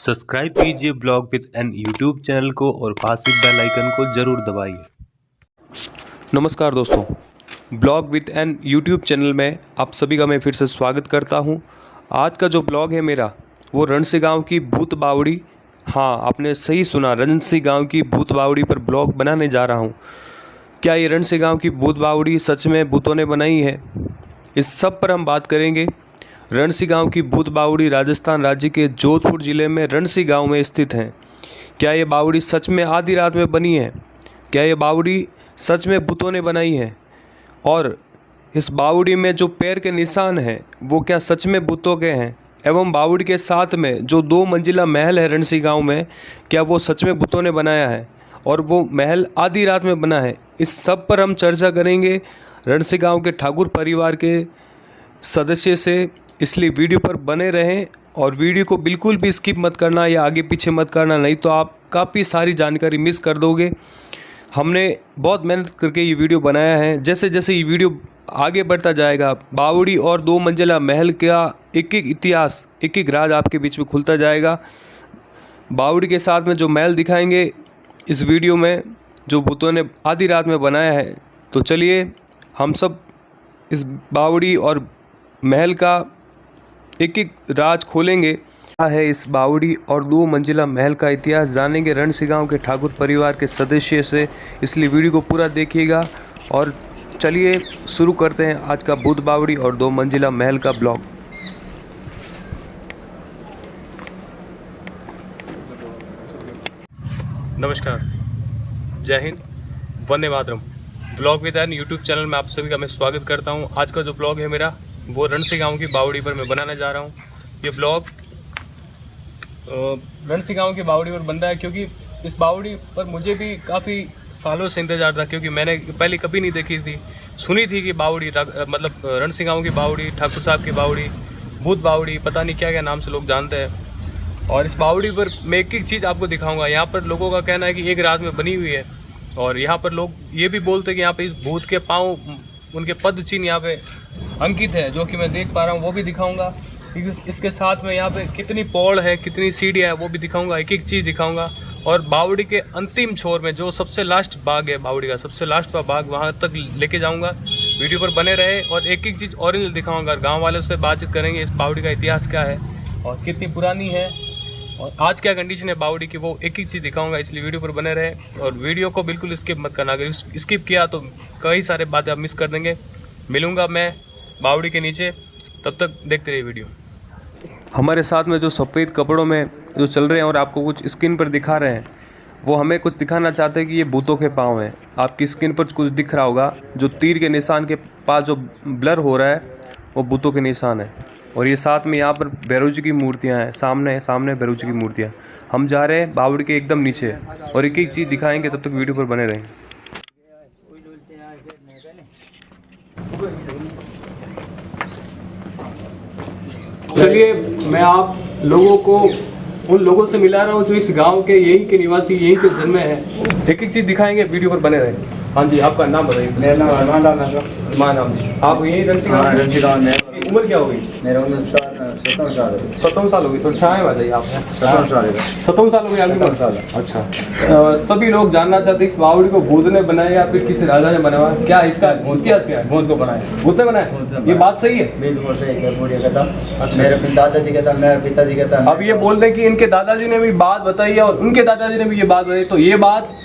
Subscribe कीजिए blog with N YouTube channel को और पास ही बेल आइकन को ज़रूर दबाइए। नमस्कार दोस्तों, blog with N YouTube channel में आप सभी का मैं फिर से स्वागत करता हूं। आज का जो ब्लॉग है मेरा वो रणसी गांव की भूत बावड़ी, हाँ आपने सही सुना, रणसी गांव की भूत बावड़ी पर ब्लॉग बनाने जा रहा हूं। क्या ये रणसी गांव की भूत बावड़ी सच में भूतों ने बनाई है, इस सब पर हम बात करेंगे। रणसी गांव की भूत बावड़ी राजस्थान राज्य के जोधपुर ज़िले में रणसी गांव में स्थित है। क्या ये बावड़ी सच में आधी रात में बनी है? क्या ये बावड़ी सच में भूतों ने बनाई है? और इस बावड़ी में जो पैर के निशान हैं वो क्या सच में भूतों के हैं? एवं बावड़ी के साथ में जो 2 मंजिला महल है रणसी गांव में, क्या वो सच में भूतों ने बनाया है और वो महल आधी रात में बना है? इस सब पर हम चर्चा करेंगे रणसी गांव के ठाकुर परिवार के सदस्य से, इसलिए वीडियो पर बने रहें और वीडियो को बिल्कुल भी स्किप मत करना या आगे पीछे मत करना, नहीं तो आप काफ़ी सारी जानकारी मिस कर दोगे। हमने बहुत मेहनत करके ये वीडियो बनाया है। जैसे जैसे ये वीडियो आगे बढ़ता जाएगा, बावड़ी और 2 मंजिला महल का एक एक इतिहास, एक एक राज आपके बीच में खुलता जाएगा। बावड़ी के साथ में जो महल दिखाएंगे इस वीडियो में, जो भूतों ने आधी रात में बनाया है। तो चलिए हम सब इस बावड़ी और महल का एक एक राज खोलेंगे। क्या है इस बावड़ी और 2 मंजिला महल का इतिहास जानेंगे रणसी गांव के ठाकुर परिवार के सदस्य से, इसलिए वीडियो को पूरा देखिएगा। और चलिए शुरू करते हैं आज का भूत बावड़ी और 2 मंजिला महल का ब्लॉग। नमस्कार, जय हिंद, वंदे मातरम। Blog with N YouTube channel में आप सभी का मैं स्वागत करता हूं। आज का जो ब्लॉग है मेरा वो रणसी गांव की बावड़ी पर मैं बनाने जा रहा हूं। ये ब्लॉग रणसी गांव की बावड़ी पर बन रहा है क्योंकि इस बावड़ी पर मुझे भी काफ़ी सालों से इंतज़ार था, क्योंकि मैंने पहले कभी नहीं देखी थी। सुनी थी कि बावड़ी मतलब रणसी गांव की बावड़ी, ठाकुर साहब की बावड़ी, भूत बावड़ी, पता नहीं क्या क्या नाम से लोग जानते हैं। और इस बावड़ी पर मैं एक एक चीज़ आपको दिखाऊंगा। यहाँ पर लोगों का कहना है कि एक रात में बनी हुई है, और यहाँ पर लोग ये भी बोलते हैं कि यहाँ पे इस भूत के पाँव, उनके पद चिन्ह यहाँ पे अंकित है, जो कि मैं देख पा रहा हूँ, वो भी दिखाऊंगा। इसके साथ में यहाँ पे कितनी पौड़ है, कितनी सीढ़ियाँ है, वो भी दिखाऊंगा, एक एक चीज़ दिखाऊंगा। और बावड़ी के अंतिम छोर में जो सबसे लास्ट बाग है, बावड़ी का सबसे लास्ट का बाग, वहाँ तक लेके जाऊँगा। वीडियो पर बने रहे और एक एक चीज़ ओरिजिनल दिखाऊँगा। गाँव वालों से बातचीत करेंगे इस बावड़ी का इतिहास क्या है और कितनी पुरानी है और आज क्या कंडीशन है बावड़ी की, वो एक एक चीज़ दिखाऊंगा। इसलिए वीडियो पर बने रहे और वीडियो को बिल्कुल स्किप मत करना। अगर स्किप किया तो कई सारे बातें आप मिस कर देंगे। मिलूंगा मैं बावड़ी के नीचे, तब तक देखते रहिए वीडियो। हमारे साथ में जो सफ़ेद कपड़ों में जो चल रहे हैं और आपको कुछ स्क्रीन पर दिखा रहे हैं, वो हमें कुछ दिखाना चाहते हैं कि ये भूतों के पाँव हैं। आपकी स्क्रीन पर कुछ दिख रहा होगा, जो तीर के निशान के पास जो ब्लर हो रहा है वो भूतों के निशान है। और ये साथ में यहाँ पर भैरव जी की मूर्तियाँ हैं, सामने भैरव जी की मूर्तियाँ। हम जा रहे हैं बावड़ी के एकदम नीचे और एक एक चीज़ दिखाएंगे, तब तक वीडियो पर बने रहें। चलिए मैं आप लोगों को उन लोगों से मिला रहा हूँ जो इस गांव के, यहीं के निवासी, यहीं के जन्मे हैं। एक एक चीज़ दिखाएंगे, वीडियो पर बने रहे। हाँ जी, आपका नाम बताइए। मेरा नाम अरमान राम है। मां नाम जी, आप यहीं रणसी गांव? रणसी गांव में। उम्र क्या होगी? मेरा उम्र 57 साल है। 57 साल होगी, तो छाए आ जाइए आप। 57 साल है। 57 साल हो गए आपकी उम्र? अच्छा। सभी लोग जानना चाहते हैं इस बावड़ी को भूत ने बनाया या फिर किसी राजा ने बनाया, क्या इसका इतिहास क्या है? भूत को बनाया। भूत ने बनाया, ये बात सही है? बिल्कुल सही है। पूरी कहता मेरे दादाजी कहता, मेरे पिताजी कहता। अब ये बोल रहे हैं कि इनके दादाजी ने भी बात बताई है और उनके दादाजी ने भी ये बात बताई, तो ये बात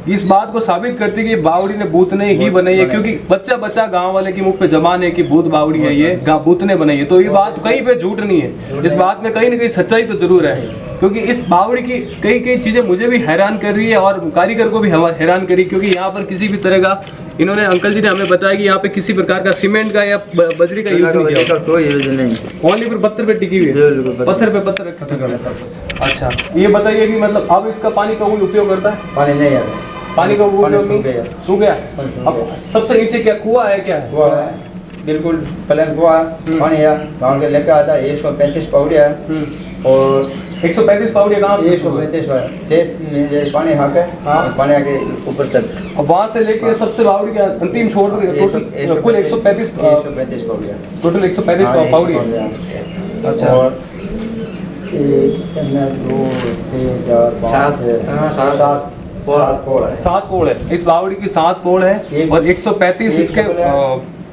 इस बात को साबित करती है कि बावड़ी ने भूत ने ही बनाई है, क्योंकि बच्चा बच्चा गांव वाले के मुंह पे जबान है कि भूत बावड़ी है, ये भूत ने बनाई है। तो ये बात कहीं पे झूठ नहीं है, इस बात में कहीं ना कहीं सच्चाई तो जरूर है। क्योंकि इस बावड़ी की कई कई चीजें मुझे भी हैरान कर रही है और कारीगर को भी हैरान करी, क्योंकि यहाँ पर किसी भी तरह का, इन्होंने अंकल जी ने हमें बताया कि यहाँ पे किसी प्रकार का सीमेंट का या बजरी का यूज नहीं किया, कोई यूज नहीं, ओनली पर पत्थर पे टिकी हुई है, पत्थर पे पत्थर रखा। अच्छा, ये बताइए कि मतलब अब इसका पानी का कोई उपयोग करता है? पानी नहीं आता, पानी का उपयोग नहीं, सूख गया। अब सबसे नीचे क्या कुआं है, क्या है? कुआं है, बिल्कुल प्लेन कुआं, पानी है। गाँव के लेके आता है 135 पौड़ी है और 135 पाउडी कहाँ से? 135 पानी हाके, पानी आके ऊपर तक। अब वहाँ से लेके सबसे बावड़ी के अंतिम छोर तक कुल 135 पौड़ी है। टोटल 135 पाउडी है। अच्छा, और 2 3 4 5 7 पोल है। 7 पोल है, इस बावड़ी की 7 पोल है और 135 इसके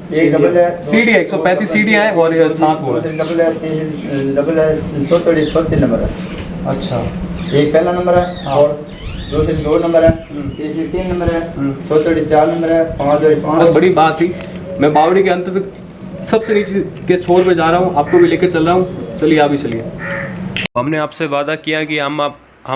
सीढ़ी है, 135 सीढ़ी है और ये 7 पोल है। डबल है 34 नंबर है। अच्छा, एक पहला नंबर है और दूसरी 2 नंबर है, तीसरी 3 नंबर है, चौथी 4 नंबर है, पांचवी 5। बहुत बड़ी बात थी। मैं बावड़ी के अंत तक सबसे नीचे के छोर पे जा रहा हूँ, आपको भी लेकर चल रहा हूँ। चलिए आप भी चलिए। हमने आपसे वादा किया कि हम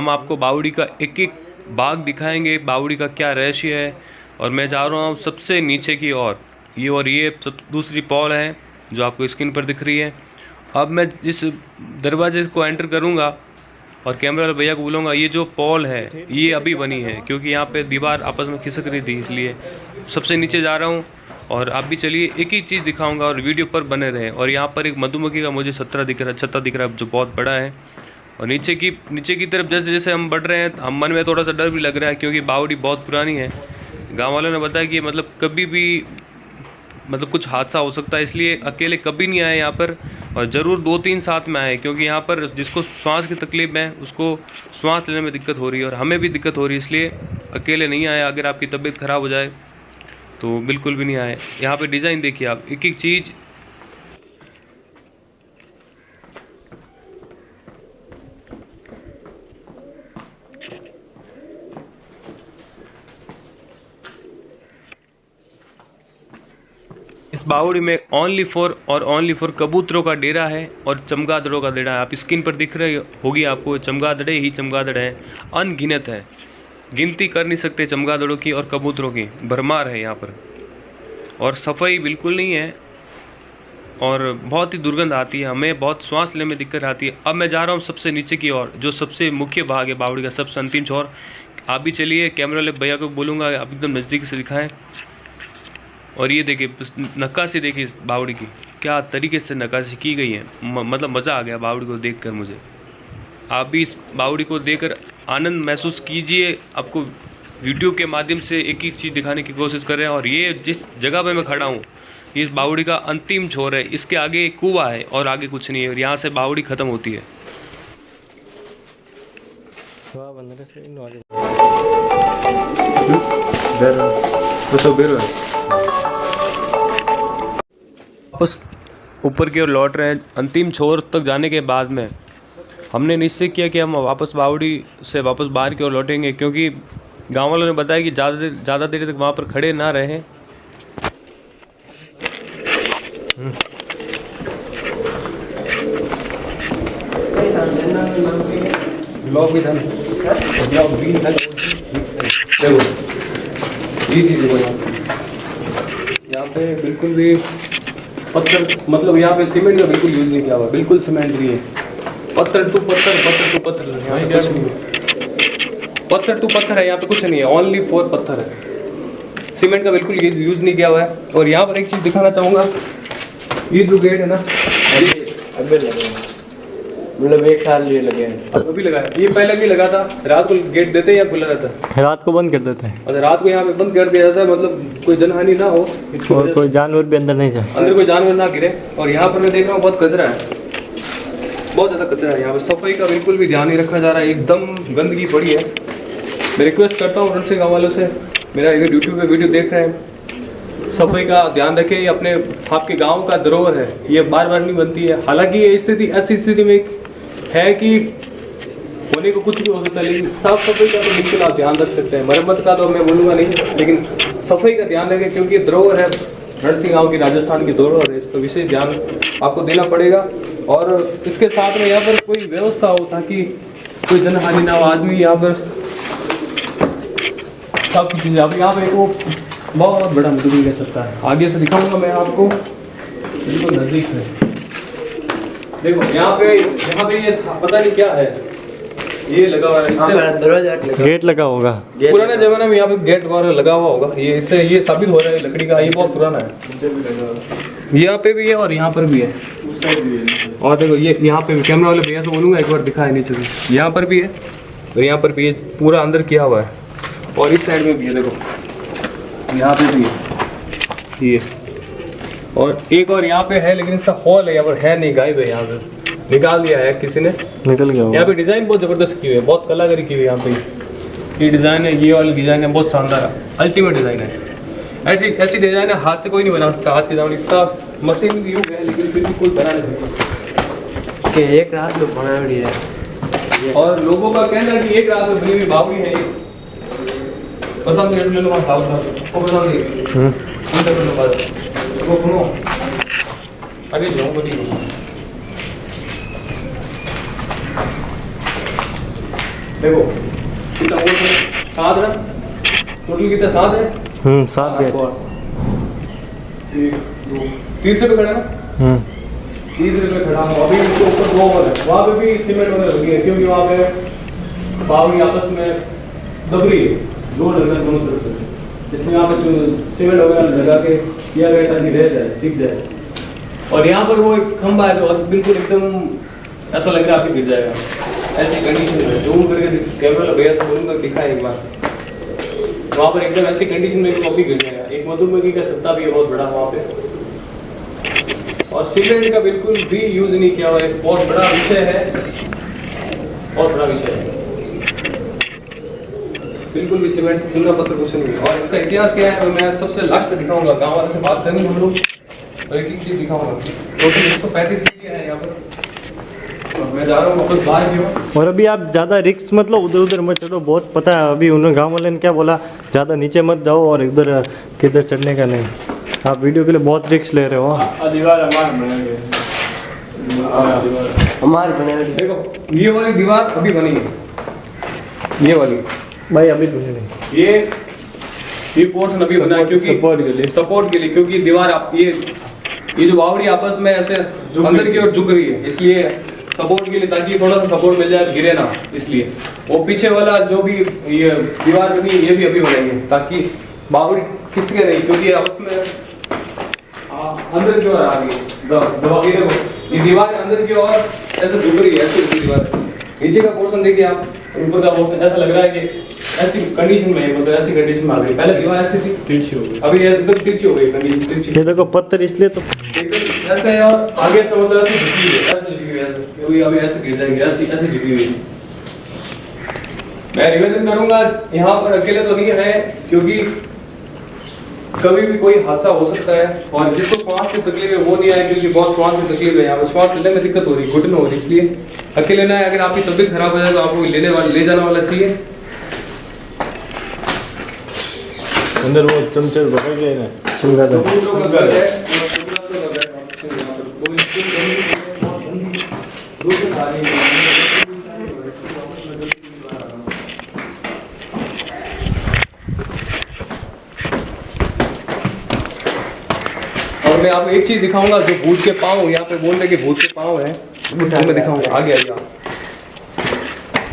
आपको बावड़ी का एक एक बाग दिखाएंगे, बावड़ी का क्या रहस्य है। और मैं जा रहा हूँ सबसे नीचे की ओर। ये सब दूसरी पॉल है जो आपको स्क्रीन पर दिख रही है। अब मैं जिस दरवाजे को एंटर करूँगा और कैमरा वाले भैया को बोलूँगा, ये जो पॉल है ये अभी बनी है, क्योंकि यहाँ पे दीवार आपस में खिसक रही थी, इसलिए सबसे नीचे जा रहा हूँ। और आप भी चलिए, एक ही चीज़ दिखाऊंगा और वीडियो पर बने रहे। और यहाँ पर एक मधुमक्खी का मुझे छत्ता दिख रहा है जो बहुत बड़ा है। और नीचे की तरफ जैसे जैसे हम बढ़ रहे हैं, हम मन में थोड़ा सा डर भी लग रहा है, क्योंकि बावड़ी बहुत पुरानी है। गांव वालों ने बताया कि मतलब कभी भी कुछ हादसा हो सकता है, इसलिए अकेले कभी नहीं आए यहाँ पर। और ज़रूर 2-3 साथ में आए, क्योंकि यहाँ पर जिसको सांस की तकलीफ है उसको सांस लेने में दिक्कत हो रही है और हमें भी दिक्कत हो रही है, इसलिए अकेले नहीं आए। अगर आपकी तबीयत ख़राब हो जाए तो बिल्कुल भी नहीं आए। यहाँ पे डिज़ाइन देखिए आप, एक एक चीज़। इस बावड़ी में ओनली फॉर कबूतरों का डेरा है और चमगादड़ों का डेरा है। आप स्क्रीन पर दिख रही होगी आपको, चमगादड़े ही चमगादड़ हैं, अनगिनत है, गिनती कर नहीं सकते चमगादड़ों की और कबूतरों की, भरमार है यहाँ पर। और सफाई बिल्कुल नहीं है और बहुत ही दुर्गंध आती है, हमें बहुत सांस लेने में दिक्कत आती है। अब मैं जा रहा हूँ सबसे नीचे की ओर, जो सबसे मुख्य भाग है बावड़ी का, सबसे अंतिम छोर। आप भी चलिए, कैमरा वाले भैया को बोलूँगा आप एकदम नज़दीक से दिखाएं। और ये देखिए नक्काशी, देखिए इस बावड़ी की क्या तरीके से नक्काशी की गई है। मतलब मज़ा आ गया बावड़ी को देखकर मुझे। आप भी इस बावड़ी को देखकर आनंद महसूस कीजिए। आपको यूट्यूब के माध्यम से एक ही चीज़ दिखाने की कोशिश कर रहे हैं। और ये जिस जगह पे मैं खड़ा हूँ, ये इस बावड़ी का अंतिम छोर है। इसके आगे एक कुआं है और आगे कुछ नहीं है, और यहाँ से बावड़ी ख़त्म होती है। वापस ऊपर की ओर लौट रहे हैं। अंतिम छोर तक जाने के बाद में हमने निश्चय किया कि हम वापस बावड़ी से वापस बाहर की ओर लौटेंगे, क्योंकि गांव वालों ने बताया कि ज़्यादा देर तक वहाँ पर खड़े ना रहें। यहाँ पे बिल्कुल भी पत्थर, मतलब यहाँ पे सीमेंट का बिल्कुल यूज नहीं किया हुआ, बिल्कुल सीमेंट भी है। पत्थर टू पत्थर यहाँ पे कुछ नहीं है। पत्थर टू पत्थर है, यहाँ पे कुछ नहीं है, ओनली फॉर पत्थर है। सीमेंट का बिल्कुल यूज नहीं किया हुआ है। और यहाँ पर एक चीज़ दिखाना चाहूँगा, ये जो गेट है ना, मतलब 1 साल ये लगे हैं। अभी लगाया, ये पहले भी लगा था। रात को गेट देते हैं या खुला रहता है? रात को बंद कर देते हैं। और रात को यहाँ पे बंद कर दिया जाता है, मतलब कोई जनहानि ना हो, और कोई जानवर भी अंदर नहीं जाए, अंदर कोई जानवर ना गिरे। और यहाँ पर मैं देख रहा हूँ बहुत कचरा है, बहुत ज़्यादा कचरा है। यहाँ पर सफाई का बिल्कुल भी ध्यान नहीं रखा जा रहा है, एकदम गंदगी पड़ी है। मैं रिक्वेस्ट करता हूँ रणसिंह गाँव वालों से, मेरा इधर यूट्यूब पे वीडियो देख रहे हैं, सफाई का ध्यान रखें। ये अपने आपके गाँव का धरोहर है, ये बार बार नहीं बनती है। हालांकि ये स्थिति ऐसी स्थिति में है कि होने को कुछ भी हो सकता है, लेकिन साफ सफाई का तो बिल्कुल आप ध्यान रख सकते हैं। मरम्मत का तो मैं बोलूँगा नहीं, लेकिन सफाई का ध्यान रखें, क्योंकि ये धरोहर है, रणसिंह गाँव की, राजस्थान की धरोहर है, तो विशेष ध्यान आपको देना पड़ेगा। और इसके साथ में यहाँ पर कोई व्यवस्था हो ताकि कोई जनहानि ना हो। आदमी यहाँ पर सब चीज़ें, अब यहाँ पर वो बहुत बड़ा मजदूरी ले सकता है। आगे से दिखाऊंगा मैं आपको, बिल्कुल नज़दीक से देखो। यहाँ पे ये पता नहीं क्या है, ये लगा हुआ है, इससे दरवाजा गेट लगा होगा। पुराने जमाने में यहाँ पे गेट वगैरह लगा हुआ होगा, ये इससे ये साबित हो रहा है लकड़ी का, ये बहुत पुराना है। यहाँ पे भी है और यहाँ पर भी है। और देखो ये यहाँ पे कैमरा वाले भैया से बोलूँगा एक बार दिखाए नीचे भी, यहाँ पर भी है और यहाँ पर भी है, पूरा अंदर किया हुआ है। और इस साइड में भी है, देखो यहाँ पे भी है ये। और एक और यहाँ पे है, लेकिन इसका हॉल है, यहाँ पर है नहीं, गायब है यहाँ पे। निकाल दिया है किसी ने। निकल गया होगा। यहाँ पे डिजाइन बहुत जबरदस्त की हुई है, बहुत कलाकारी की हुई है यहाँ पे। ये डिजाइन है, ये वाली डिजाइन है, बहुत शानदार है, अल्टीमेट डिजाइन है। ऐसी ऐसी डिजाइन है हाथ से कोई नहीं बना सकता आज के ज़माने में। इतना मशीन युग है लेकिन फिर भी कोई बना नहीं सकता। के एक रात लोग बनावड़ी है। और लोगों का कहना है कि एक रात में बनी हुई बावड़ी है ये। पसंद है ले लो, वो पसंद है वो सुनो अभी जाऊँ बड़ी देखो कितना वो 7 है टोटल, कितना 7 है। 7 गेट। 30 रुपये खड़ा ना, 30 रुपये खड़ा हूँ। अभी उसके ऊपर 2 और है, वहाँ पे भी सीमेंट वगैरह लगी है क्योंकि वहाँ पे बावड़ी आपस में दब रही है, जोड़ लग रहा है दोनों तरफ से, इसलिए यहाँ पे सीमेंट वगैरह लगा के किया गया ताकि रह जाए, टिक जाए। और यहाँ पर वो एक खंभा है जो बिल्कुल एकदम ऐसा लग रहा है आपके गिर जाएगा, ऐसी कंडीशन है। जूम करके कैमरा भैया से बोलूँगा दिखाएं एक बार, वहाँ पर एकदम ऐसी कंडीशन में कॉपी गिर जाएगा। एक मधुमक्खी का छत्ता भी है बहुत बड़ा वहाँ पे, और सीमेंट का बिल्कुल भी यूज नहीं किया हुआ। एक बहुत बड़ा विषय है, बहुत बड़ा विषय है, बिल्कुल भी सीमेंट चूना पत्थर कुछ नहीं है। और इसका इतिहास क्या है मैं सबसे लास्ट पे दिखाऊंगा, गाँव वालों से बात करेंगे हम लोग और एक एक चीज दिखाऊंगा। टोटल 135 सीढ़ियाँ हैं यहाँ पर, मैं जा रहा हूँ वापस बाहर की ओर। और अभी आप ज़्यादा रिक्स मतलब उधर उधर मत चढ़ो, बहुत पता है अभी उन्होंने गांव वाले ने क्या बोला, ज़्यादा नीचे मत जाओ और इधर किधर चढ़ने का नहीं। आप वीडियो के लिए बहुत रिक्स ले रहे हो। दीवार हमारे बनाएंगे, हमारे बनावड़ी देखो ये वाली दीवार अभी बनी है, ये वाली भाई अभी तो नहीं। ये पोर्शन अभी बना है क्योंकि सपोर्ट के लिए क्योंकि दीवार आप ये जो बावड़ी आपस में ऐसे अंदर की ओर झुक रही है, इसलिए सपोर्ट के लिए, ताकि थोड़ा सा सपोर्ट मिल जाए, गिरे ना। इसलिए वो पीछे वाला जो भी ये दीवार बनी है ये भी अभी बनाएंगे ताकि बावड़ी खिसके नहीं, क्योंकि आपस में अंदर की ओर आ रही है दबा के। देखो ये दीवार अंदर की ओर ऐसे झुक रही है, ऐसे झुकी दीवार। नीचे का पोर्शन देखिए आप, ऊपर का पोर्शन ऐसा लग रहा है कि ऐसी कंडीशन में है, मतलब ऐसी कंडीशन में आ गई। पहले दीवार ऐसी थी, तिरछी हो गई, अभी एकदम तिरछी हो गई कंडीशन, तिरछी। ये देखो पत्थर इसलिए तो एकदम ऐसे है और आगे से मतलब ऐसे झुकी हुई है, ऐसे झुकी हुई है, क्योंकि अभी ऐसे गिर जाएगी, ऐसी ऐसे झुकी हुई है। मैं निवेदन करूंगा यहाँ पर अकेले तो नहीं है, क्योंकि कभी भी कोई हादसा हो सकता है। और जिसको श्वास की तकलीफ है वो नहीं आए, क्योंकि बहुत श्वास की तकलीफ है, यहाँ पर श्वास लेने में दिक्कत हो रही है, घुटन हो रही है, इसलिए अकेले ना है। अगर आपकी तबीयत खराब हो जाए तो आपको ले जाने वाला चाहिए। अंदर वो चमचे पकड़ गए ना, चुंगा दो। और मैं आपको एक चीज दिखाऊंगा, जो भूत के पाँव यहाँ पे बोल रहे कि भूत के पाँव है, वो मैं दिखाऊंगा आगे आइए।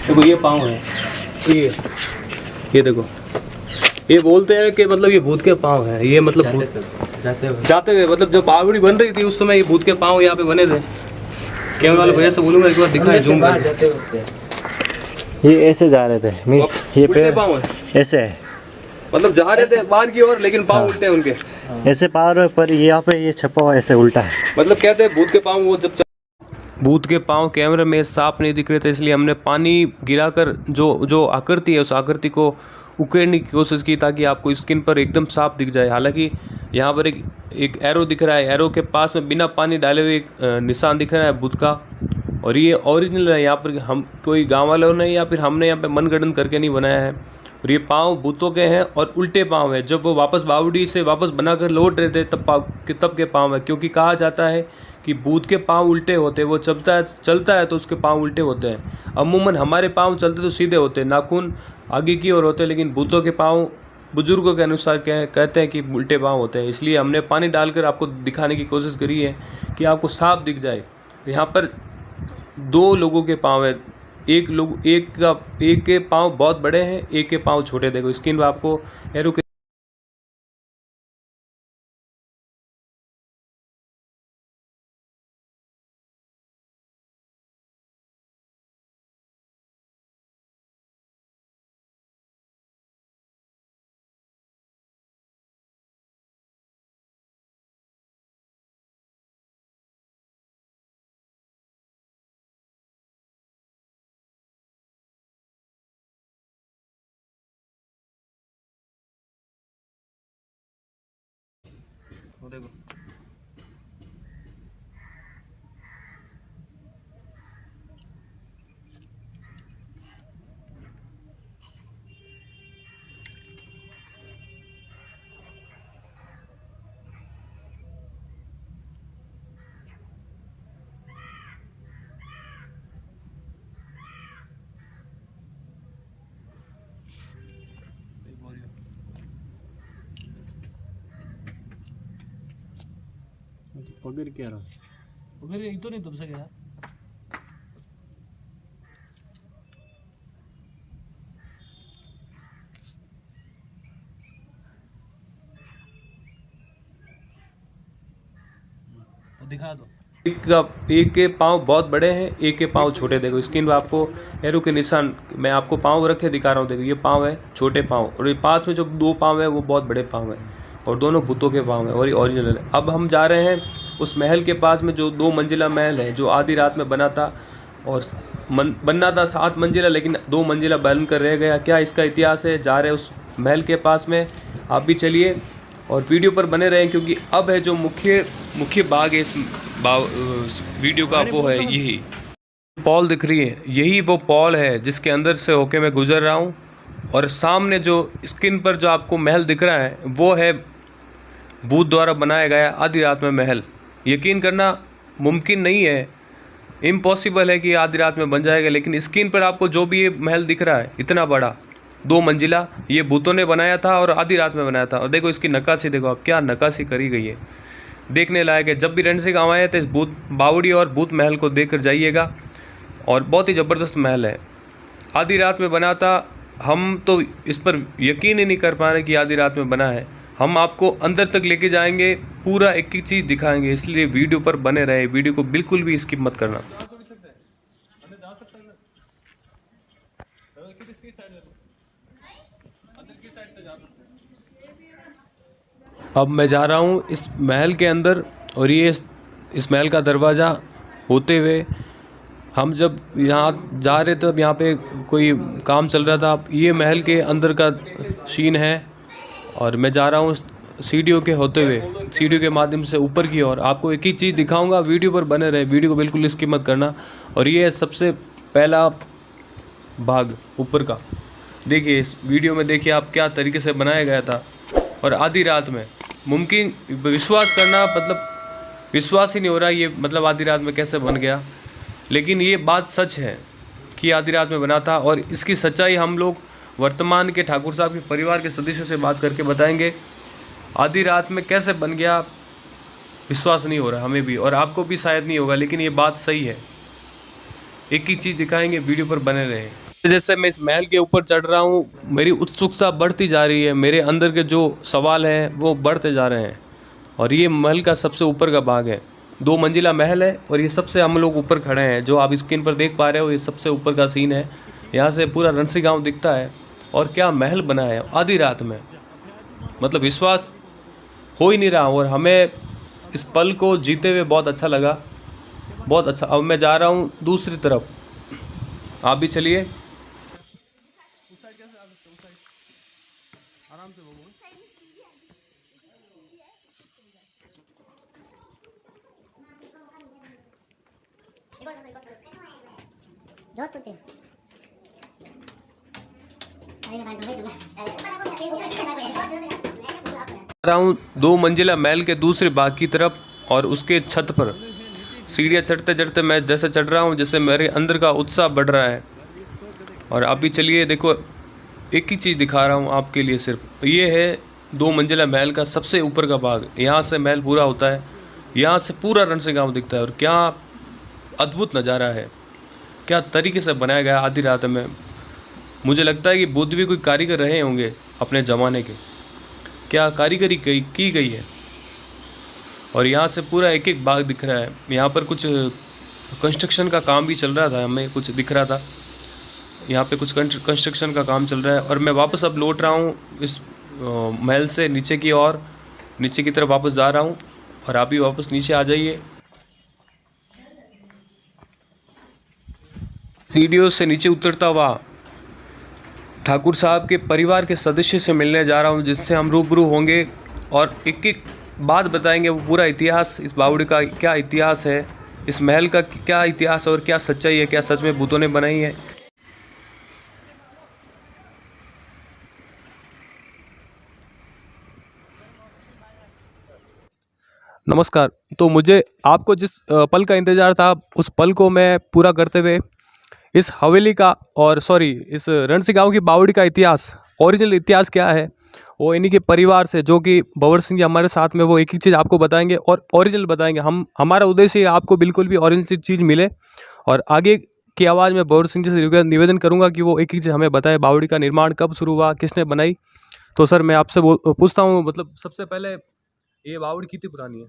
देखो ये पाँव है, ये देखो, ये बोलते हैं कि मतलब ये भूत के पाँव है। ये मतलब जाते हुए मतलब जब बावड़ी बन रही थी उस समय ये भूत के पाँव यहाँ पे बने थे। कैमरा वाले भैया से बोलूंगा एक बार दिखाएं जूम करके। ये ऐसे जा रहे थे, मीन्स ये उल्टे पैर पाँव है, ऐसे है, मतलब जा रहे थे बाहर की ओर लेकिन पाँव उल्टे हैं उनके। ऐसे पार पर ये यहाँ पे ये छपा हुआ ऐसे उल्टा है। मतलब कहते हैं भूत के पाँव वो जब भूत के पांव कैमरे में साफ नहीं दिख रहे थे, इसलिए हमने पानी गिराकर जो आकृति है उस आकृति को उकेरने की कोशिश की ताकि आपको स्क्रीन पर एकदम साफ दिख जाए। हालांकि यहाँ पर एक एरो दिख रहा है, एरो के पास में बिना पानी डाले हुए एक निशान दिख रहा है भूत का, और ये ओरिजिनल है। यहाँ पर हम कोई गाँव वालों ने या फिर हमने यहाँ पे मनगढ़ंत करके नहीं बनाया है। और ये पाँव भूतों के हैं और उल्टे पाँव है। जब वो वापस बावड़ी से वापस बनाकर लौट रहे थे तब के पाँव है, क्योंकि कहा जाता है कि भूत के पाँव उल्टे होते हैं। वो चलता है तो उसके पाँव उल्टे होते हैं। अमूमन हमारे पाँव चलते तो सीधे होते हैं, नाखून आगे की ओर होते हैं, लेकिन भूतों के पाँव बुजुर्गों के अनुसार कहते हैं कि उल्टे पाँव होते हैं। इसलिए हमने पानी डालकर आपको दिखाने की कोशिश करी है कि आपको साफ दिख जाए। यहाँ पर 2 लोगों के पाँव है, एक के पाँव बहुत बड़े हैं, एक के पाँव छोटे। देखो स्क्रीन पर आपको एरो के वो देखो पगड़ क्या रहा फिर ये तो नहीं दब सकेगा। तो दिखा दो। एक के पाँव बहुत बड़े हैं, एक के पाँव छोटे। देखो स्क्रीन पे आपको एरो के निशान, मैं आपको पाँव रखे दिखा रहा हूँ। देखो ये पाँव है छोटे पाँव, और ये पास में जो 2 पाँव है वो बहुत बड़े पाँव है, और दोनों भूतों के पाँव है और ये ओरिजिनल है। अब हम जा रहे हैं उस महल के पास में जो 2 मंजिला महल है, जो आधी रात में बना था, और बनना था 7 मंजिला, लेकिन 2 मंजिला बन कर रह गया। क्या इसका इतिहास है, जा रहे हैं उस महल के पास में। आप भी चलिए और वीडियो पर बने रहें, क्योंकि अब है जो मुख्य भाग है इस वीडियो का, वो है यही पॉल दिख रही है। यही वो पॉल है जिसके अंदर से होके मैं गुजर रहा हूँ, और सामने जो स्क्रीन पर जो आपको महल दिख रहा है वो है भूत द्वारा बनाया गया आधी रात में महल। यकीन करना मुमकिन नहीं है, इम्पॉसिबल है कि आधी रात में बन जाएगा, लेकिन स्क्रीन पर आपको जो भी ये महल दिख रहा है इतना बड़ा 2 मंजिला, ये भूतों ने बनाया था और आधी रात में बनाया था। और देखो इसकी नक्काशी, देखो आप क्या नक्काशी करी गई है, देखने लायक है। जब भी रणसिंह गाँव आए तो इस भूत बावड़ी और भूत महल को देख कर जाइएगा, और बहुत ही ज़बरदस्त महल है। आधी रात में बना था, हम तो इस पर यकीन ही नहीं कर पा रहे कि आधी रात में बना है। हम आपको अंदर तक लेके जाएंगे, पूरा एक एक चीज़ दिखाएंगे, इसलिए वीडियो पर बने रहे। वीडियो को बिल्कुल भी स्किप मत करना। अब मैं जा रहा हूँ इस महल के अंदर, और ये इस महल का दरवाज़ा होते हुए हम जब यहाँ जा रहे थे, तब यहाँ पे कोई काम चल रहा था। ये महल के अंदर का सीन है, और मैं जा रहा हूँ सीढ़ियों के होते हुए, सीढ़ियों के माध्यम से ऊपर की ओर। आपको एक ही चीज़ दिखाऊंगा, वीडियो पर बने रहे, वीडियो को बिल्कुल स्किप मत करना। और ये है सबसे पहला भाग ऊपर का। देखिए इस वीडियो में, देखिए आप क्या तरीके से बनाया गया था, और आधी रात में। मुमकिन विश्वास करना, मतलब विश्वास ही नहीं हो रहा ये, मतलब आधी रात में कैसे बन गया। लेकिन ये बात सच है कि आधी रात में बना था, और इसकी सच्चाई हम लोग वर्तमान के ठाकुर साहब के परिवार के सदस्यों से बात करके बताएंगे। आधी रात में कैसे बन गया, विश्वास नहीं हो रहा हमें भी, और आपको भी शायद नहीं होगा, लेकिन ये बात सही है। एक ही चीज़ दिखाएंगे, वीडियो पर बने रहे। जैसे मैं इस महल के ऊपर चढ़ रहा हूँ, मेरी उत्सुकता बढ़ती जा रही है, मेरे अंदर के जो सवाल हैं वो बढ़ते जा रहे हैं। और ये महल का सबसे ऊपर का भाग है, 2 मंजिला महल है, और ये सबसे हम लोग ऊपर खड़े हैं। जो आप स्क्रीन पर देख पा रहे हो, ये सबसे ऊपर का सीन है। यहाँ से पूरा रणसिंह गाँव दिखता है, और क्या महल बना है आधी रात में, मतलब विश्वास हो ही नहीं रहा। और हमें इस पल को जीते हुए बहुत अच्छा लगा, बहुत अच्छा। अब मैं जा रहा हूँ दूसरी तरफ, आप भी चलिए। जोधपुर से रहा हूँ 2 मंजिला महल के दूसरे भाग की तरफ, और उसके छत पर सीढ़ियाँ चढ़ते चढ़ते मैं जैसे चढ़ रहा हूँ, जैसे मेरे अंदर का उत्साह बढ़ रहा है। और अभी चलिए, देखो एक ही चीज़ दिखा रहा हूँ आपके लिए सिर्फ। ये है 2 मंजिला महल का सबसे ऊपर का भाग। यहाँ से महल पूरा होता है, यहाँ से पूरा रणसिंह गाँव दिखता है। और क्या अद्भुत नज़ारा है, क्या तरीके से बनाया गया आधी रात में। मुझे लगता है कि बुद्ध भी कोई कारीगर रहे होंगे अपने ज़माने के, क्या कारीगरी की गई है। और यहाँ से पूरा एक एक भाग दिख रहा है। यहाँ पर कुछ कंस्ट्रक्शन का काम भी चल रहा था, हमें कुछ दिख रहा था यहाँ पे कुछ कंस्ट्रक्शन का काम चल रहा है। और मैं वापस अब लौट रहा हूँ इस महल से नीचे की ओर, नीचे की तरफ वापस जा रहा हूँ, और आप भी वापस नीचे आ जाइए। सीढ़ियों से नीचे उतरता हुआ ठाकुर साहब के परिवार के सदस्य से मिलने जा रहा हूँ, जिससे हम रूबरू होंगे और एक एक बात बताएंगे, वो पूरा इतिहास, इस बावड़ी का क्या इतिहास है, इस महल का क्या इतिहास और क्या सच्चाई है, क्या सच में भूतों ने बनाई है। नमस्कार। तो मुझे आपको जिस पल का इंतज़ार था, उस पल को मैं पूरा करते हुए इस हवेली का और सॉरी इस रणसी गाँव की बावड़ी का इतिहास, ओरिजिनल इतिहास क्या है, वो इन्हीं के परिवार से, जो कि भंवर सिंह जी हमारे साथ में, वो एक एक चीज़ आपको बताएंगे और ओरिजिनल बताएंगे। हमारा उद्देश्य है आपको बिल्कुल भी ओरिजिनल चीज़ मिले, और आगे की आवाज़ में भंवर सिंह जी से निवेदन करूँगा कि वो एक एक चीज़ हमें बताए, बावड़ी का निर्माण कब शुरू हुआ, किसने बनाई। तो सर मैं आपसे पूछता हूँ, मतलब सबसे पहले ये बावड़ी कितनी पुरानी है?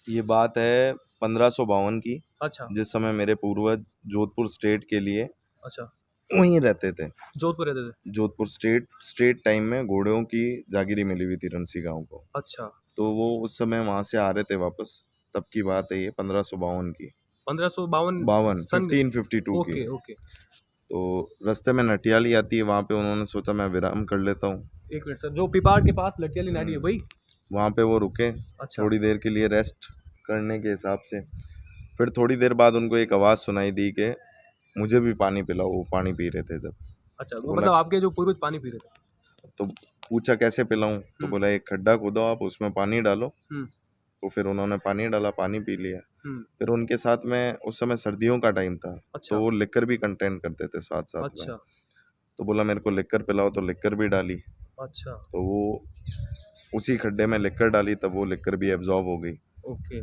ये बात है 1552 की, अच्छा जिस समय मेरे पूर्वज जोधपुर स्टेट के लिए अच्छा, वहीं रहते थे। जोधपुर रहते थे। जोधपुर स्टेट टाइम में घोड़ों की जागीरी मिली हुई थी रणसी गांव को, अच्छा, तो वो उस समय वहां से आ रहे थे वापस। तब की बात है ये 1552 की, 1552 1552 की। Okay okay. तो रास्ते में नटियाली आती है, वहाँ पे उन्होंने सोचा मैं विराम कर लेता हूँ। एक मिनट सर, जो पिपाड़ के पास लटियाली नाड़ी है वही? वहाँ पे वो रुके अच्छा थोड़ी देर के लिए रेस्ट करने के हिसाब से। फिर थोड़ी देर बाद उनको एक आवाज़ सुनाई दी कि मुझे भी पानी पिलाओ। वो पानी पी रहे थे जब। अच्छा, बोला- मतलब आपके जो पूर्वज पानी पी रहे थे। तो पूछा कैसे पिलाऊं, तो बोला एक खड्डा खोदो आप, उसमें पानी डालो। हम्म तो फिर उन्होंने पानी डाला, पानी पी लिया। हम्म। फिर उनके साथ में उस समय सर्दियों का टाइम था, अच्छा तो वो लिक्कर भी कंटेन करते थे साथ साथ में। अच्छा तो बोला मेरे को लिक्कर पिलाओ, तो लिक्कर भी डाली। अच्छा तो वो उसी खड्डे में लिक्कर डाली, तब वो लिक्कर भी एब्जॉर्ब हो गई। ओके।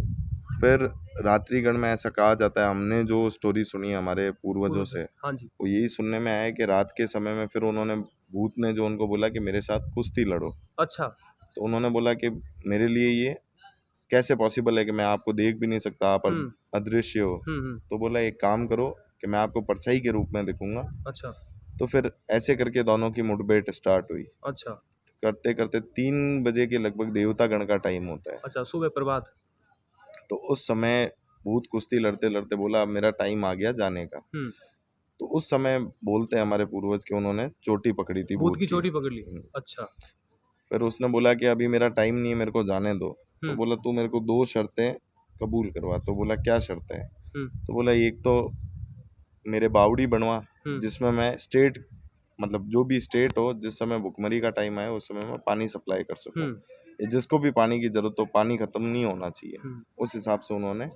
फिर रात्रिगण में ऐसा कहा जाता है, हमने जो स्टोरी सुनी है हमारे पूर्वजों से, हाँ जी। वो यही सुनने में आया है कि रात के समय में फिर उन्होंने, भूत ने जो उनको बोला कि मेरे साथ कुश्ती लड़ो। अच्छा तो उन्होंने बोला कि मेरे लिए ये कैसे पॉसिबल है कि मैं आपको देख भी नहीं सकता, आप हम्म अदृश्य हो। तो बोला एक काम करो कि मैं आपको परछाई के रूप में दिखूंगा। अच्छा तो फिर ऐसे करके दोनों की मुठभेड़ स्टार्ट हुई। अच्छा करते करते 3 बजे के लगभग देवता गण का टाइम होता है। अच्छा, सुबह प्रभात। तो उस समय भूत कुश्ती लड़ते लड़ते बोला अब मेरा टाइम आ गया जाने का। तो उस समय बोलते हैं हमारे पूर्वज कि उन्होंने चोटी पकड़ी थी भूत की चोटी पकड़ ली। अच्छा फिर उसने बोला कि अभी मेरा टाइम नहीं है, मेरे को जाने दो। तो बोला तू मेरे को 2 शर्तें कबूल करवा। तो बोला क्या शर्तें हैं? तो बोला एक तो मेरे बावड़ी बनवा, जिसमें मैं स्टेट, मतलब जो भी स्टेट हो, जिस समय भुखमरी का टाइम आए उस समय मैं पानी सप्लाई कर सकूं, या जिसको भी पानी की जरूरत हो, पानी खत्म नहीं होना चाहिए। उस हिसाब से उन्होंने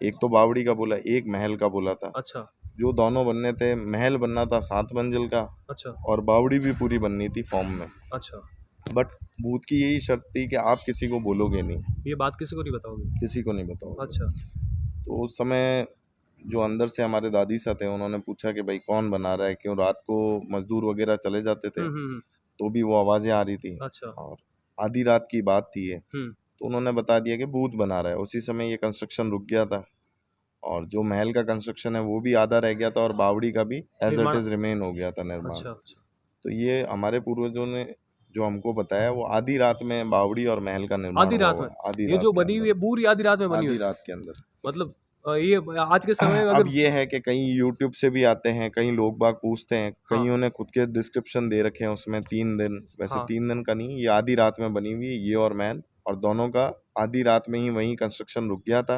एक तो बावड़ी का बोला, एक महल का बोला था। अच्छा जो दोनों बनने थे, महल बनना था 7 मंजिल का, अच्छा और बावड़ी भी पूरी बननी थी फॉर्म में। अच्छा। बट भूत की यही शर्त थी कि आप किसी को बोलोगे नहीं, ये बात किसी को नहीं बताओगे? किसी को नहीं बताओगे। अच्छा तो उस समय जो अंदर से हमारे दादी सा थे, उन्होंने पूछा कि भाई कौन बना रहा है, क्यों रात को मजदूर वगैरह चले जाते थे, तो भी वो आवाज़ें आ रही थी। अच्छा और आधी रात की बात थी ये। हम्म। तो उन्होंने बता दिया कि भूत बना रहा है। उसी समय ये कंस्ट्रक्शन रुक गया था, और जो महल का कंस्ट्रक्शन है वो भी आधा रह गया था, और बावड़ी का भी एज इट निर्माण। इज रिमेन हो गया था निर्माण। अच्छा अच्छा तो ये हमारे पूर्वजों ने जो हमको बताया, वो आधी रात में बावड़ी और महल का निर्माण आधी हुआ रात हुआ में? है। आधी ये रात जो के बनी हुई अंदर, है पूरी आधी रात में बनी हुई आधी है? रात के अंदर। मतलब ये आज के समय में अब अगर ये है कि कहीं यूट्यूब से भी आते हैं, कहीं लोग बाग पूछते हैं, कईयों ने खुद के डिस्क्रिप्शन दे रखे हैं उसमें 3 दिन। वैसे हाँ। 3 दिन का नहीं, ये आधी रात में बनी हुई है, ये और महल, और दोनों का आधी रात में ही वहीं कंस्ट्रक्शन रुक गया था।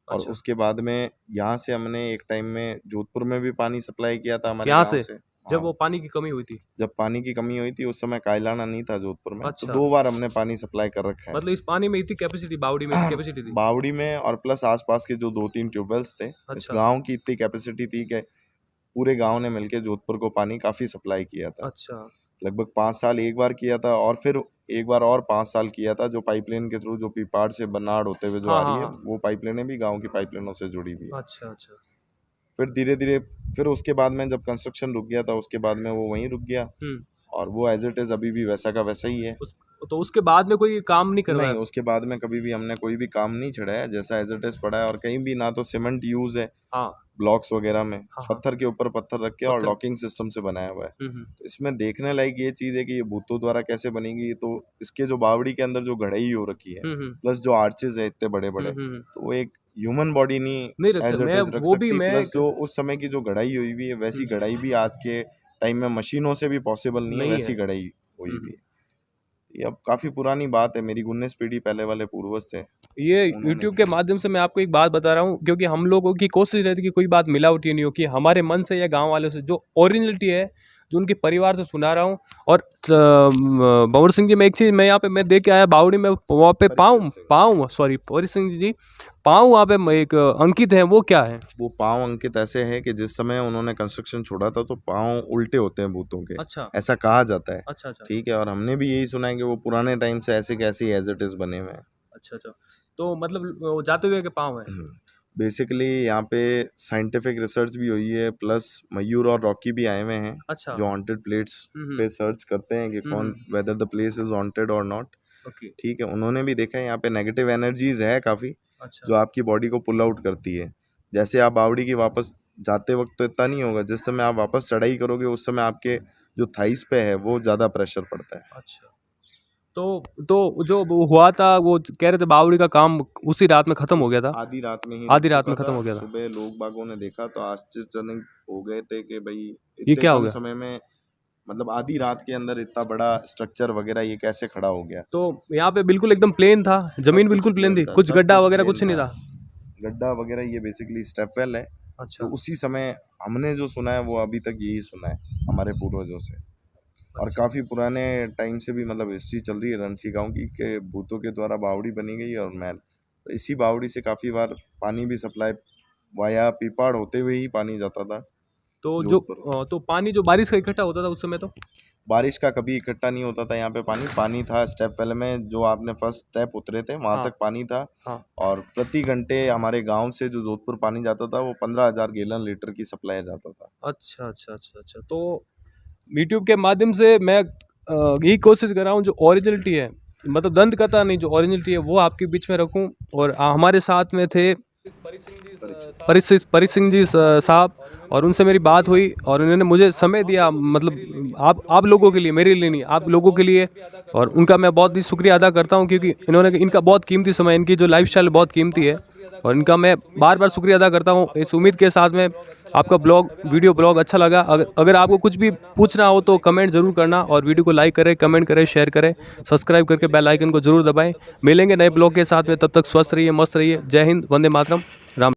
और अच्छा। उसके बाद में यहाँ से हमने एक टाइम में जोधपुर में भी पानी सप्लाई किया था हमारे यहाँ गांव से? से। जब हाँ, वो पानी की कमी हुई थी? जब पानी की कमी हुई थी, उस समय कायलाना नहीं था जोधपुर में, तो अच्छा। 2 बार हमने पानी सप्लाई कर रखा है। मतलब इस पानी में इतनी कैपेसिटी, बावड़ी में कैपेसिटी थी? बावड़ी में और प्लस आसपास के जो 2-3 ट्यूबवेल्स थे, इस अच्छा। गांव की इतनी कैपेसिटी थी कि पूरे गांव ने मिलके जोधपुर को पानी काफी सप्लाई किया था। अच्छा लगभग 5 साल एक बार किया था, और फिर एक बार और 5 साल किया था, जो पाइपलाइन के थ्रू, जो पीपाड़ से बनाड़ होते हुए जो हाँ आ रही हाँ है, हाँ। वो पाइपलाइनें भी गांव की पाइपलाइनों से जुड़ी हुई है। अच्छा अच्छा फिर धीरे धीरे, फिर उसके बाद में जब कंस्ट्रक्शन रुक गया था, उसके बाद में वो वहीं रुक गया, और वो एज इट इज अभी भी वैसा का वैसा ही है। तो उसके बाद में कोई काम नहीं करवाया? नहीं, उसके बाद में कभी भी हमने कोई भी काम नहीं छड़ाया, जैसा एज इट इज पड़ा है। और कहीं भी ना तो सीमेंट यूज है हाँ ब्लॉक्स वगैरह में, हाँ। पत्थर के ऊपर पत्थर रख के और पत्थर। लॉकिंग सिस्टम से बनाया हुआ है। तो इसमें देखने लायक ये चीज है कि ये भूतों द्वारा कैसे बनेगी। तो इसके जो बावड़ी के अंदर जो घड़ाई हो रखी है, प्लस जो आर्चेज है इतने बड़े बड़े, तो वो एक ह्यूमन बॉडी नहीं रख एज सकते। इट मैं इज रख वो भी सकती। मैं प्लस जो उस समय की जो घड़ाई हुई हुई है, वैसी घड़ाई भी आज के टाइम में मशीनों से भी पॉसिबल नहीं है, नहीं वैसी है। घड़ाई हुई हुई है। ये अब काफी पुरानी बात है, मेरी 19 पीढ़ी पहले वाले पूर्वज थे। ये YouTube के माध्यम से मैं आपको एक बात बता रहा हूँ, क्योंकि हम लोगों की कोशिश रहती है कि कोई बात मिलावटी नहीं हो, कि हमारे मन से या गांव वालों से जो ओरिजिनलिटी है, जो उनके परिवार से सुना रहा हूँ। और भंवर सिंह जी, मैं एक चीज़ मैं यहाँ पे मैं देख के आया बावड़ी में, वहाँ पे पाँव सॉरी भंवर सिंह जी पाँव वहाँ पे एक अंकित है, वो क्या है? वो पाँव अंकित ऐसे है कि जिस समय उन्होंने कंस्ट्रक्शन छोड़ा था तो पाँव उल्टे होते हैं भूतों के, अच्छा ऐसा कहा जाता है। अच्छा अच्छा ठीक है, और हमने भी यही सुना है कि वो पुराने टाइम से ऐसे कैसे एज इट इज बने हुए हैं। अच्छा अच्छा। तो मतलब वो जाते हुए के पाँव है? बेसिकली यहाँ पे साइंटिफिक रिसर्च भी हुई है, प्लस मयूर और रॉकी भी आए हुए हैं अच्छा। जो हॉन्टेड प्लेट्स पे सर्च करते हैं कि कौन whether the place is haunted और नॉट। ओके। ठीक है, उन्होंने भी देखा है यहाँ पे नेगेटिव एनर्जीज है काफ़ी, अच्छा जो आपकी बॉडी को पुल आउट करती है। जैसे आप बावड़ी की वापस जाते वक्त तो इतना नहीं होगा, जिस समय आप वापस चढ़ाई करोगे उस समय आपके जो थाइस पे है वो ज़्यादा प्रेशर पड़ता है। अच्छा। तो जो वो हुआ था, वो कह रहे थे बावड़ी का काम उसी रात में खत्म हो गया था। आधी रात में ही आधी रुक रात चुका में खत्म था। हो गया था। सुबह लोग बागों ने देखा तो आश्चर्यजनक हो गए थे कि भाई ये इतने क्या हो कम गया? समय में, मतलब आधी रात के अंदर इतना बड़ा स्ट्रक्चर वगैरह ये कैसे खड़ा हो गया। तो यहाँ पे बिल्कुल एकदम प्लेन था, जमीन सब कुछ बिल्कुल प्लेन थी, था, कुछ सब गड्ढा कुछ वगैरह प्लेन कुछ नहीं था। गड्ढा वगैरह ये बेसिकली स्टेपवेल है। अच्छा तो उसी समय हमने जो सुना है वो अभी तक यही सुना है हमारे पूर्वजों से। और काफ़ी पुराने टाइम से भी मतलब हिस्ट्री चल रही है रणसी गांव की कि भूतों के द्वारा बावड़ी बनी गई और महल। तो इसी बावड़ी से काफ़ी बार पानी भी सप्लाई वाया पीपाड़ होते हुए ही पानी जाता था तो जोधपुर। तो पानी जो बारिश का इकट्ठा होता था उस समय, तो बारिश का कभी इकट्ठा नहीं होता था यहाँ पे, पानी था स्टेप वेल में, जो आपने फर्स्ट स्टेप उतरे थे वहाँ हाँ। तक पानी था। हाँ। और प्रति घंटे हमारे गांव से जो जोधपुर पानी जाता था वो 15,000 गैलन लीटर की सप्लाई जाता था। अच्छा अच्छा अच्छा अच्छा। तो यूट्यूब के माध्यम से मैं यही कोशिश कर रहा हूँ, जो ओरिजिनलिटी है, मतलब दंत कथा नहीं, जो ओरिजिनलिटी है वो आपके बीच में रखूँ। और हमारे साथ में थे परीत सिंह जी साहब, और उनसे मेरी बात हुई और उन्होंने मुझे समय दिया, मतलब आप लोगों के लिए, मेरे लिए नहीं, आप लोगों के लिए। और उनका मैं बहुत ही शुक्रिया अदा करता हूं, क्योंकि इनका बहुत कीमती समय, इनकी जो लाइफस्टाइल बहुत कीमती है, और इनका मैं बार बार शुक्रिया अदा करता हूं। इस उम्मीद के साथ में आपका वीडियो ब्लॉग अच्छा लगा। अगर आपको कुछ भी पूछना हो तो कमेंट ज़रूर करना, और वीडियो को लाइक करें, कमेंट करें, शेयर करें, सब्सक्राइब करके बेल आइकन को जरूर दबाएं। मिलेंगे नए ब्लॉग के साथ में, तब तक स्वस्थ रहिए, मस्त रहिए। जय हिंद, वंदे मातरम।